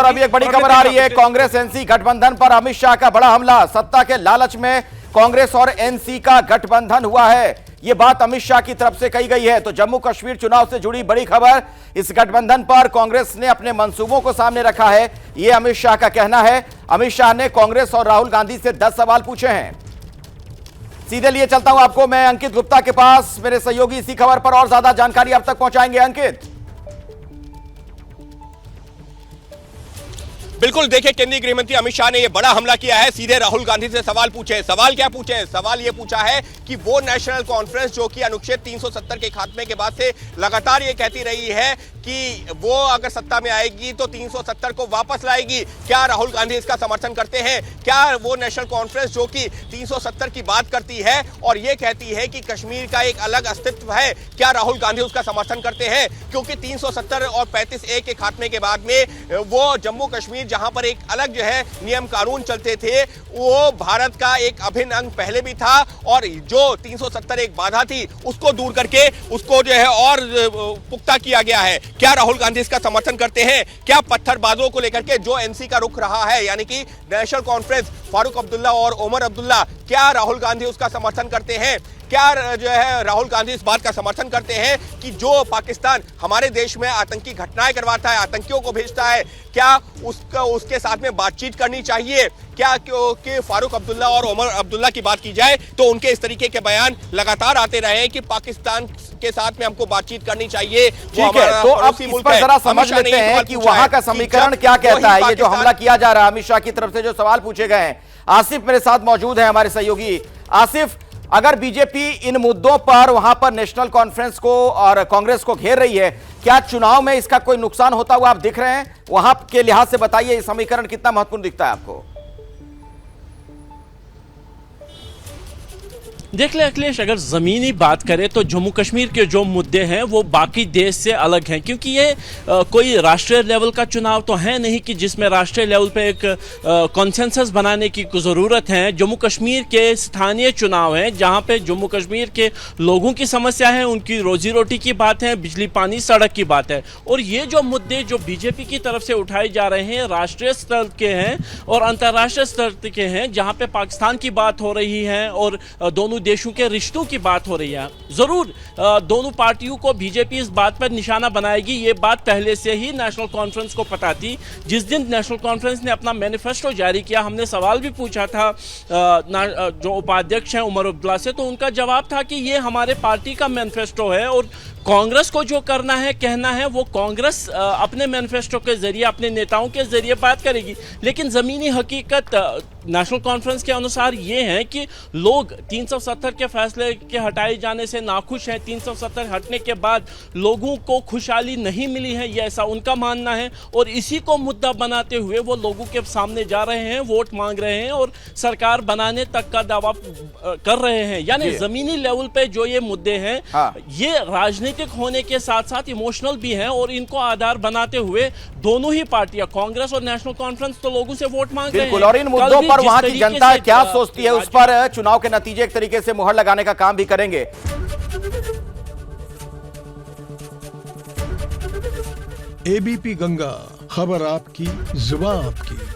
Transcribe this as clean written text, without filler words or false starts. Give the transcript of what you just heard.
अभी एक बड़ी खबर आ रही है, कांग्रेस एनसी गठबंधन पर अमित शाह का बड़ा हमला। सत्ता के लालच में कांग्रेस और एनसी का गठबंधन हुआ है, यह बात अमित शाह की तरफ से कही गई है। तो जम्मू कश्मीर चुनाव से जुड़ी बड़ी खबर, इस गठबंधन पर कांग्रेस ने अपने मंसूबों को सामने रखा है, यह अमित शाह का कहना है। अमित शाह ने कांग्रेस और राहुल गांधी से 10 सवाल पूछे हैं। सीधे लिए चलता हूं आपको मैं अंकित गुप्ता के पास, मेरे सहयोगी इसी खबर पर और ज्यादा जानकारी अब तक पहुंचाएंगे। अंकित। बिल्कुल, देखिए केंद्रीय गृह मंत्री अमित शाह ने यह बड़ा हमला किया है, सीधे राहुल गांधी से सवाल पूछे। सवाल क्या पूछे? सवाल यह पूछा है कि वो नेशनल कॉन्फ्रेंस जो कि अनुच्छेद 370 के खात्मे के बाद से लगातार ये कहती रही है कि वो अगर सत्ता में आएगी तो 370 को वापस लाएगी, क्या राहुल गांधी इसका समर्थन करते हैं? क्या वो नेशनल कॉन्फ्रेंस जो कि 370 की बात करती है और ये कहती है कि कश्मीर का एक अलग अस्तित्व है, क्या राहुल गांधी उसका समर्थन करते हैं? क्योंकि 370 और 35A के खात्मे के बाद में वो जम्मू कश्मीर जहां पर एक अलग जो है नियम कानून चलते थे, वो भारत का एक अभिन्न अंग पहले भी था, और जो 370 एक बाधा थी उसको दूर करके उसको जो है और पुख्ता किया गया है। क्या राहुल गांधी इसका समर्थन करते हैं? क्या पत्थरबाजों को लेकर के जो एनसी का रुख रहा है, यानी कि नेशनल कॉन्फ्रेंस, फारूक अब्दुल्ला और उमर अब्दुल्ला, क्या राहुल गांधी उसका समर्थन करते हैं? क्या जो है राहुल गांधी इस बात का समर्थन करते हैं कि जो पाकिस्तान हमारे देश में आतंकी घटनाएं करवाता है, आतंकियों को भेजता है, क्या उसके साथ में बातचीत करनी चाहिए? क्या क्योंकि फारूक अब्दुल्ला और उमर अब्दुल्ला की बात की जाए तो उनके इस तरीके के बयान लगातार आते रहे हैं कि पाकिस्तान के साथ में हमको बातचीत करनी चाहिए। ठीक है, तो अब इस पर जरा समझ लेते हैं कि वहां का समीकरण क्या कहता है। ये जो हमला किया जा रहा है, अमित शाह की तरफ से जो सवाल पूछे गए हैं, आसिफ मेरे साथ मौजूद है, हमारे सहयोगी। आसिफ, अगर बीजेपी इन मुद्दों पर वहां पर नेशनल कॉन्फ्रेंस को और कांग्रेस को घेर रही है, क्या चुनाव में इसका कोई नुकसान होता हुआ आप दिख रहे हैं? वहां के लिहाज से बताइए, ये समीकरण कितना महत्वपूर्ण दिखता है आपको? देख ले अखिलेश, अगर ज़मीनी बात करें तो जम्मू कश्मीर के जो मुद्दे हैं वो बाकी देश से अलग हैं, क्योंकि ये कोई राष्ट्रीय लेवल का चुनाव तो है नहीं कि जिसमें राष्ट्रीय लेवल पे एक कॉन्सेंसस बनाने की ज़रूरत है। जम्मू कश्मीर के स्थानीय चुनाव हैं जहां पे जम्मू कश्मीर के लोगों की समस्या है, उनकी रोजी रोटी की बात है, बिजली पानी सड़क की बात है। और ये जो मुद्दे जो बीजेपी की तरफ से उठाए जा रहे हैं राष्ट्रीय स्तर के हैं और अंतर्राष्ट्रीय स्तर के हैं, जहाँ पे पाकिस्तान की बात हो रही है और दोनों देशों के रिश्तों की बात हो रही है। जरूर दोनों पार्टियों को बीजेपी इस बात पर निशाना बनाएगी, ये बात पहले से ही नेशनल कॉन्फ्रेंस को पता थी। जिस दिन नेशनल कॉन्फ्रेंस ने अपना मैनिफेस्टो जारी किया, हमने सवाल भी पूछा था जो उपाध्यक्ष हैं उमर अब्दुल्ला से, तो उनका जवाब था कि ये हमारे पार्टी का मैनिफेस्टो है और कांग्रेस को जो करना है, कहना है, वो कांग्रेस अपने मैनिफेस्टो के जरिए, अपने नेताओं के जरिए बात करेगी। लेकिन ज़मीनी हकीकत नेशनल कॉन्फ्रेंस के अनुसार ये है कि लोग 370 के फैसले के हटाए जाने से नाखुश हैं। 370 हटने के बाद लोगों को खुशहाली नहीं मिली है, ये ऐसा उनका मानना है, और इसी को मुद्दा बनाते हुए वो लोगों के सामने जा रहे हैं, वोट मांग रहे हैं और सरकार बनाने तक का दावा कर रहे हैं। यानी ज़मीनी लेवल पे जो ये मुद्दे हैं, ये राजनीतिक होने के साथ साथ इमोशनल भी हैं, और इनको आधार बनाते हुए दोनों ही पार्टियां, कांग्रेस और नेशनल कॉन्फ्रेंस, तो लोगों से वोट मांग रहे हैं। बिल्कुल, और इन मुद्दों पर वहां की जनता क्या सोचती है उस पर चुनाव के नतीजे एक तरीके से मुहर लगाने का काम भी करेंगे। एबीपी गंगा, खबर आपकी, जुबान आपकी।